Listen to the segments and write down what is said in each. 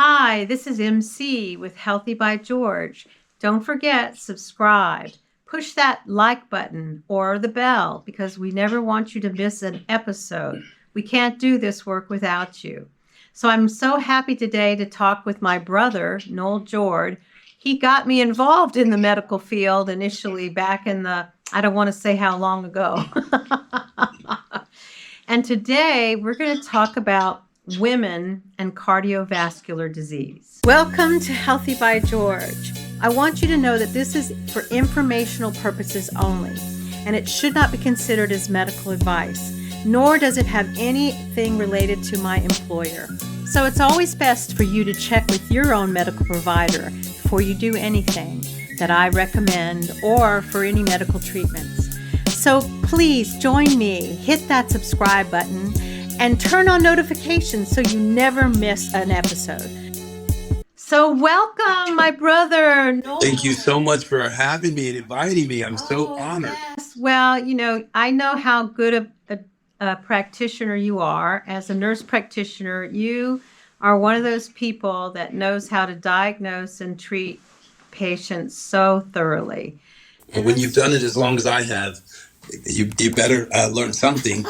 Hi, this is MC with Healthy by George. Don't forget, subscribe. Push that like button or the bell because we never want you to miss an episode. We can't do this work without you. So I'm so happy today to talk with my brother, Noel Jord. He got me involved in the medical field initially back in I don't want to say how long ago. And today we're going to talk about women and cardiovascular disease. Welcome to Healthy by George. I want you to know that this is for informational purposes only, and it should not be considered as medical advice, nor does it have anything related to my employer. So it's always best for you to check with your own medical provider before you do anything that I recommend or for any medical treatments. So please join me, hit that subscribe button, and turn on notifications so you never miss an episode. So welcome, my brother, Noel. Thank you so much for having me and inviting me. I'm so honored. Yes. Well, I know how good a practitioner you are. As a nurse practitioner, you are one of those people that knows how to diagnose and treat patients so thoroughly. Well, when you've done it as long as I have, you better learn something.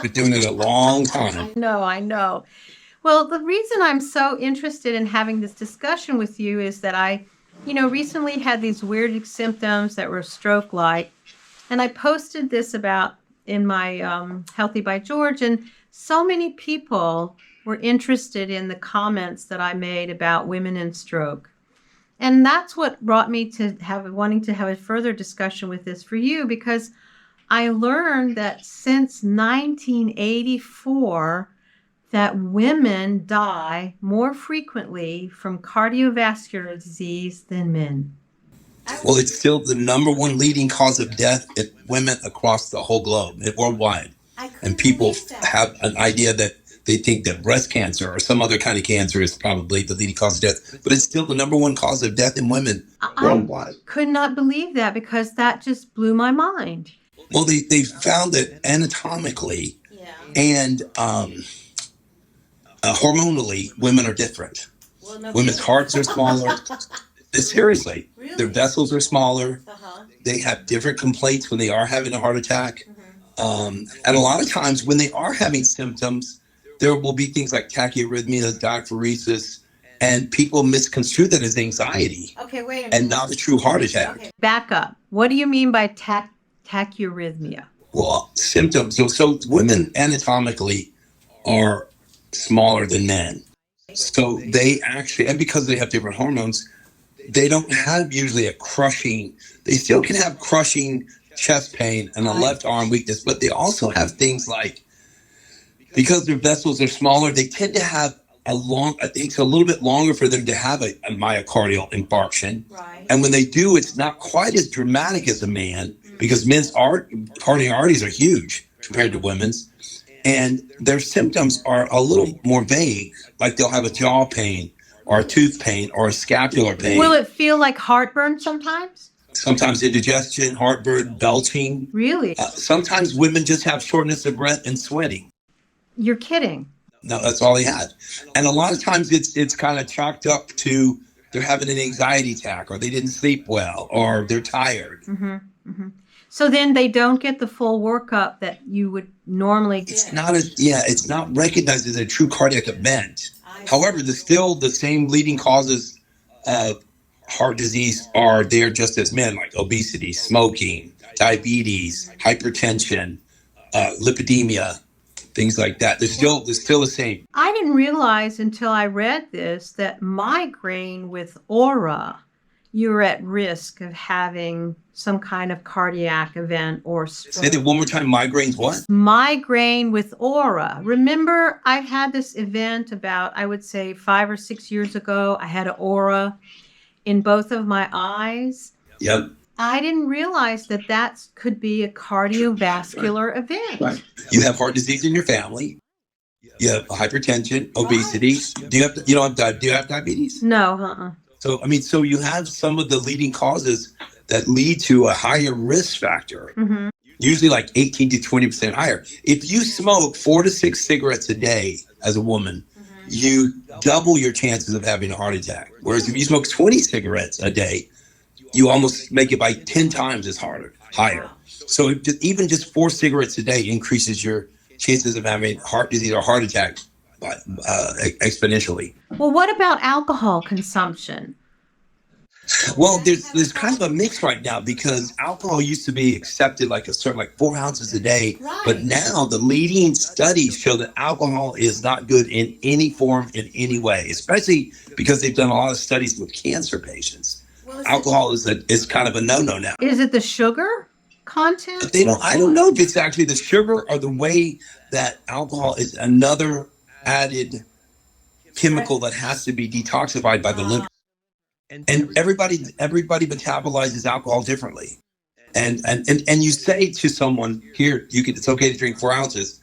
Been doing it a long time. I know. Well, the reason I'm so interested in having this discussion with you is that I, recently had these weird symptoms that were stroke-like, and I posted this about in my Healthy by George, and so many people were interested in the comments that I made about women and stroke. And that's what brought me to wanting to have a further discussion with this for you, because I learned that since 1984, that women die more frequently from cardiovascular disease than men. Well, it's still the number one leading cause of death in women across the whole globe, worldwide. And people have an idea that they think that breast cancer or some other kind of cancer is probably the leading cause of death, but it's still the number one cause of death in women worldwide. I could not believe that, because that just blew my mind. Well, they found that anatomically and hormonally, women are different. Women's hearts are smaller. Seriously, really? Their vessels are smaller. They have different complaints when they are having a heart attack. And a lot of times when they are having symptoms, there will be things like tachyarrhythmia, diaphoresis, and people misconstrue that as anxiety. Okay, wait a minute. And not a true heart attack. Okay. Back up. What do you mean by tachyarrhythmia? Well, symptoms. So women anatomically are smaller than men. So they actually, and because they have different hormones, they don't have usually a crushing. They still can have crushing chest pain and a left arm weakness, but they also have things like, because their vessels are smaller, they tend to have it takes a little bit longer for them to have a myocardial infarction. Right. And when they do, it's not quite as dramatic as a man, because men's cardiac arteries are huge compared to women's. And their symptoms are a little more vague, like they'll have a jaw pain or a tooth pain or a scapular pain. Will it feel like heartburn sometimes? Sometimes indigestion, heartburn, belching. Really? Sometimes women just have shortness of breath and sweating. You're kidding. No, that's all they had. And a lot of times it's kind of chalked up to they're having an anxiety attack, or they didn't sleep well, or they're tired. Mm-hmm, mm-hmm. So then they don't get the full workup that you would normally get. It's not recognized as a true cardiac event. However, still the same leading causes of heart disease are there just as men, like obesity, smoking, diabetes, hypertension, lipidemia, things like that. They're still the same. I didn't realize until I read this that migraine with aura, you're at risk of having some kind of cardiac event or stroke. Say that one more time. Migraines what? Migraine with aura. Remember, I had this event about, I would say, 5 or 6 years ago. I had an aura in both of my eyes. Yep. I didn't realize that could be a cardiovascular event. Right. You have heart disease in your family. You have hypertension, obesity. Right. Do you have diabetes? No. So you have some of the leading causes that lead to a higher risk factor. Mm-hmm. Usually like 18 to 20% higher. If you smoke 4 to 6 cigarettes a day as a woman, you double your chances of having a heart attack. Whereas if you smoke 20 cigarettes a day, you almost make it by 10 times as higher. So even just 4 cigarettes a day increases your chances of having heart disease or heart attack by, exponentially. Well, what about alcohol consumption? Well, there's kind of a mix right now because alcohol used to be accepted like a certain like 4 ounces a day, but now the leading studies show that alcohol is not good in any form in any way, especially because they've done a lot of studies with cancer patients. Alcohol is kind of a no-no now. Is it the sugar content? I don't know if it's actually the sugar or the way that alcohol is another added chemical that has to be detoxified by the liver. And everybody metabolizes alcohol differently. And you say to someone, here, it's okay to drink 4 ounces.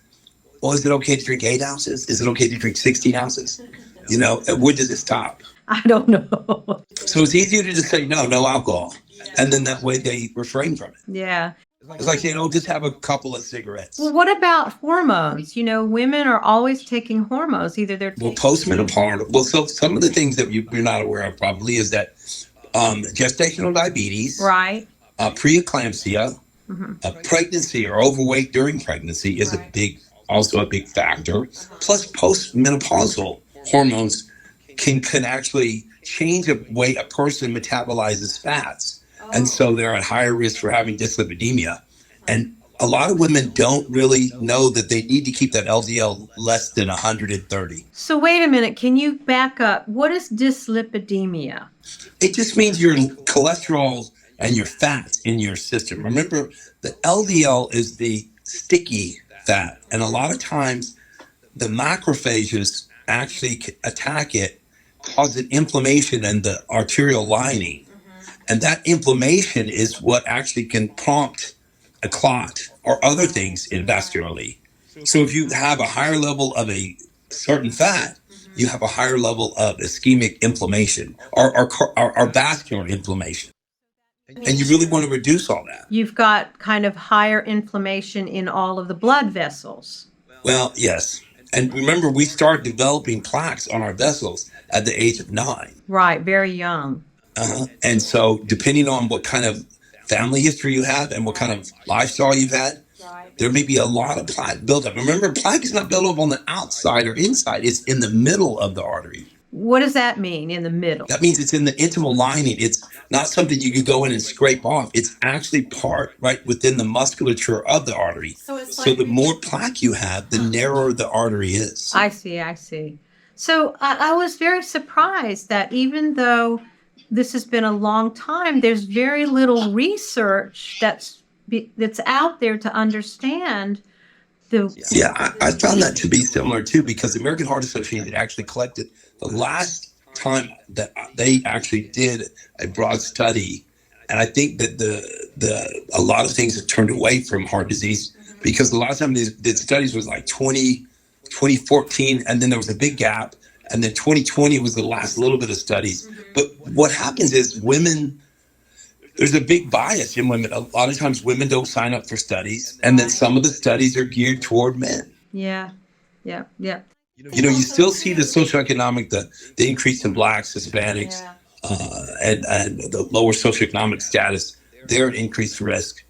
Well, is it okay to drink 8 ounces? Is it okay to drink 16 ounces? Where does it stop? I don't know. So it's easier to just say, no alcohol. And then that way they refrain from it. Yeah. It's like saying, just have a couple of cigarettes. Well, what about hormones? Women are always taking hormones. Either they're postmenopausal. Well, so some of the things that you're not aware of probably is that gestational diabetes, right, preeclampsia, pregnancy or overweight during pregnancy is also a big factor. Plus, postmenopausal hormones can actually change the way a person metabolizes fats. And so they're at higher risk for having dyslipidemia. And a lot of women don't really know that they need to keep that LDL less than 130. So wait a minute. Can you back up? What is dyslipidemia? It just means your cholesterol and your fats in your system. Remember, the LDL is the sticky fat. And a lot of times the macrophages actually attack it, cause an inflammation in the arterial lining. And that inflammation is what actually can prompt a clot or other things vascularly. So if you have a higher level of a certain fat, you have a higher level of ischemic inflammation or vascular inflammation. And you really want to reduce all that. You've got kind of higher inflammation in all of the blood vessels. Well, yes. And remember, we start developing plaques on our vessels at the age of 9. Right, very young. And so depending on what kind of family history you have and what kind of lifestyle you've had, there may be a lot of plaque buildup. Remember, plaque is not built up on the outside or inside. It's in the middle of the artery. What does that mean, in the middle? That means it's in the intimal lining. It's not something you could go in and scrape off. It's actually part right within the musculature of the artery. So the more plaque you have, the narrower the artery is. I see. So I was very surprised that even though this has been a long time, there's very little research that's out there to understand the... Yeah, I found that to be similar too, because the American Heart Association actually collected the last time that they actually did a broad study. And I think that a lot of things have turned away from heart disease, because the last time they did studies was like 2014, and then there was a big gap. And then 2020 was the last little bit of studies. But what happens is there's a big bias in women. A lot of times women don't sign up for studies. And then some of the studies are geared toward men. Yeah. You still see the socioeconomic, the increase in blacks, Hispanics, and the lower socioeconomic status. They're at increased risk.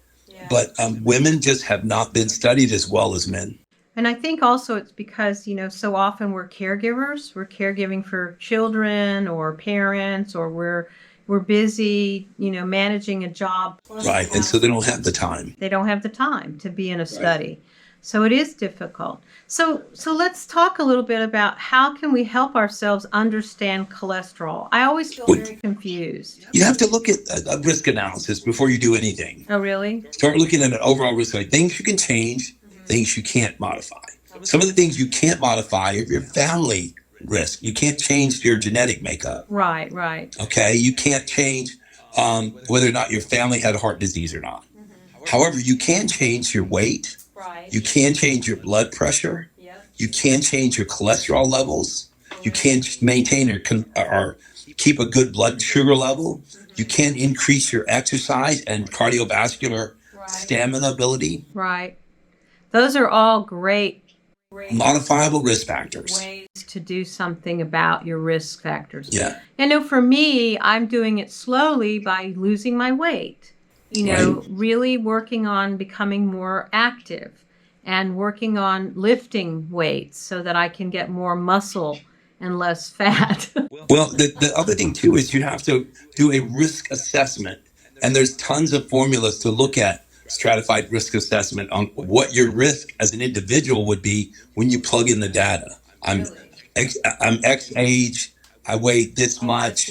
But women just have not been studied as well as men. And I think also it's because, so often we're caregivers. We're caregiving for children or parents, or we're busy, managing a job. Right. And so they don't have the time. They don't have the time to be in a study. Right. So it is difficult. So let's talk a little bit about how can we help ourselves understand cholesterol. I always feel very confused. You have to look at a risk analysis before you do anything. Oh, really? Start looking at an overall risk, like things you can change, things you can't modify. Some of the things you can't modify are your family risk. You can't change your genetic makeup. Right. Okay? You can't change whether or not your family had heart disease or not. However, you can change your weight. Right. You can change your blood pressure. Yep. You can change your cholesterol levels. You can maintain or keep a good blood sugar level. You can increase your exercise and cardiovascular stamina ability. Right. Those are all great Modifiable risk factors. Ways to do something about your risk factors. Yeah. I know for me, I'm doing it slowly by losing my weight. Right. Really working on becoming more active and working on lifting weights so that I can get more muscle and less fat. Well, the other thing too is you have to do a risk assessment, and there's tons of formulas to look at stratified risk assessment on what your risk as an individual would be when you plug in the data. I'm I'm X age, I weigh this much,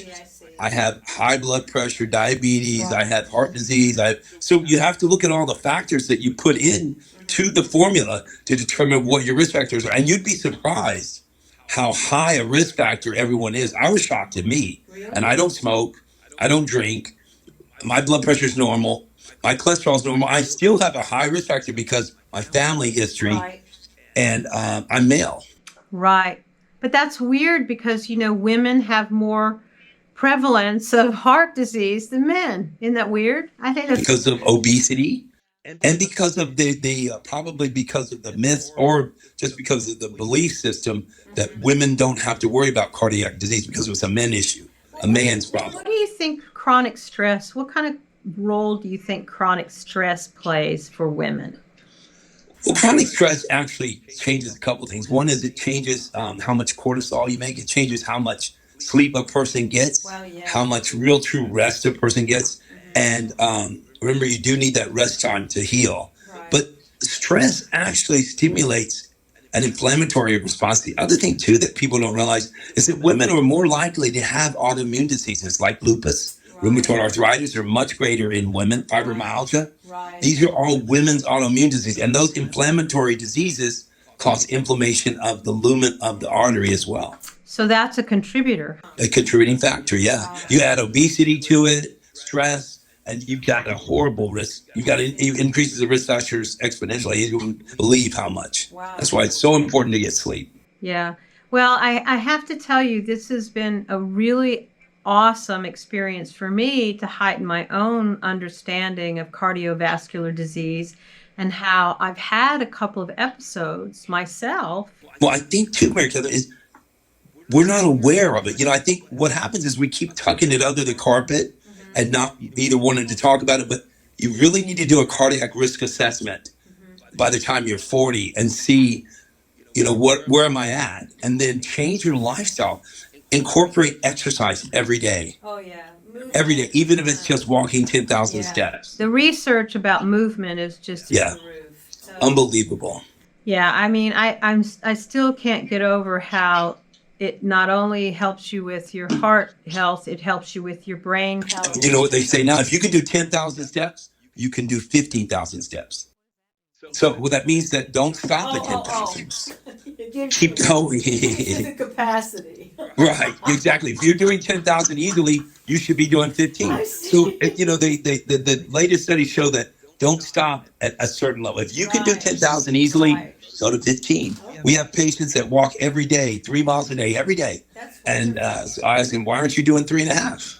I have high blood pressure, diabetes, I have heart disease. So you have to look at all the factors that you put in to the formula to determine what your risk factors are. And you'd be surprised how high a risk factor everyone is. I was shocked at me. And I don't smoke, I don't drink, my blood pressure is normal, my cholesterol is normal. I still have a high risk factor because my family history, and I'm male. Right. But that's weird because, women have more prevalence of heart disease than men. Isn't that weird? I think that's Because of obesity and because of the probably because of the myth, or just because of the belief system that women don't have to worry about cardiac disease because it was a men issue, a man's problem. What do you think chronic stress, what kind of role do you think chronic stress plays for women? Well, chronic stress actually changes a couple of things. One is it changes how much cortisol you make. It changes how much sleep a person gets, how much real true rest a person gets. And remember, you do need that rest time to heal. But stress actually stimulates an inflammatory response. The other thing, too, that people don't realize is that women are more likely to have autoimmune diseases like lupus. Rheumatoid arthritis are much greater in women. Fibromyalgia. These are all women's autoimmune disease. And those inflammatory diseases cause inflammation of the lumen of the artery as well. So that's a contributor. A contributing factor, yeah. You add obesity to it, stress, and you've got a horrible risk. It increases the risk factors exponentially. You wouldn't believe how much. That's why it's so important to get sleep. Yeah. Well, I have to tell you, this has been a really awesome experience for me to heighten my own understanding of cardiovascular disease and how I've had a couple of episodes myself. Well, I think too, Mary Catherine, is we're not aware of it. I think what happens is we keep tucking it under the carpet and not either wanting to talk about it, but you really need to do a cardiac risk assessment by the time you're 40 and see, where am I at? And then change your lifestyle. Incorporate exercise every day. Oh, yeah. Every day, even if it's just walking 10,000 steps. The research about movement is just through the roof. So, unbelievable. Yeah, I mean, I still can't get over how it not only helps you with your heart health, it helps you with your brain health. You know what they say now? If you can do 10,000 steps, you can do 15,000 steps. So that means that don't stop at 10,000. Keep going. The capacity. Right, exactly. If you're doing 10,000 easily, you should be doing 15. So, the latest studies show that don't stop at a certain level. If you can do 10,000 easily, go to 15. We have patients that walk every day, 3 miles a day, every day. And so I ask them, why aren't you doing 3.5?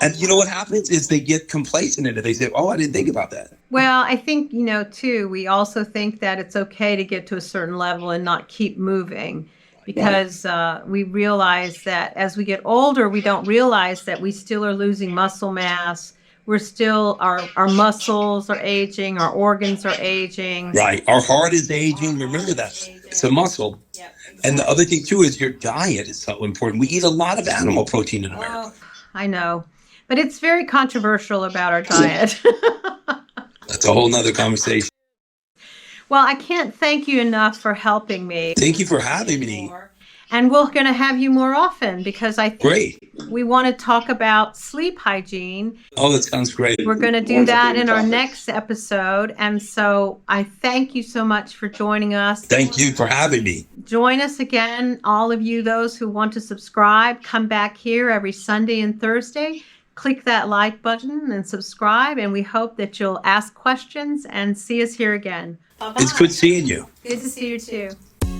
And you know what happens is they get complacent in it. They say, oh, I didn't think about that. Well, I think, too, we also think that it's okay to get to a certain level and not keep moving because we realize that as we get older, we don't realize that we still are losing muscle mass. We're still, our muscles are aging, our organs are aging. Right. Our heart is aging. Remember that. It's a muscle. And the other thing, too, is your diet is so important. We eat a lot of animal protein in America. I know. But it's very controversial about our diet. That's a whole nother conversation. Well, I can't thank you enough for helping me. Thank you for having me. And we're going to have you more often because I think Great. We want to talk about sleep hygiene. Oh, that sounds great. We're going to do that in our next episode. And so I thank you so much for joining us. Thank you for having me. Join us again, all of you, those who want to subscribe. Come back here every Sunday and Thursday. Click that like button and subscribe. And we hope that you'll ask questions and see us here again. Bye-bye. It's good seeing you. Good to see you too.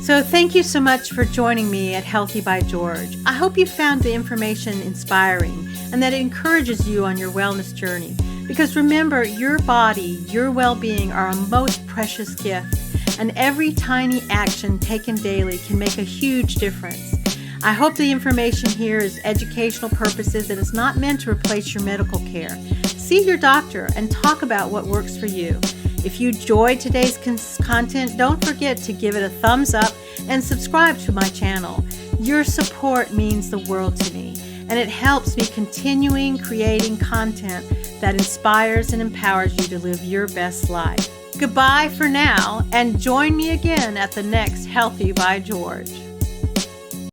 So thank you so much for joining me at Healthy by George. I hope you found the information inspiring and that it encourages you on your wellness journey. Because remember, your body, your well-being are a most precious gift. and every tiny action taken daily can make a huge difference. I hope the information here is educational purposes and is not meant to replace your medical care. See your doctor and talk about what works for you. If you enjoyed today's content, don't forget to give it a thumbs up and subscribe to my channel. Your support means the world to me, and it helps me continuing creating content that inspires and empowers you to live your best life. Goodbye for now, and join me again at the next Healthy by George.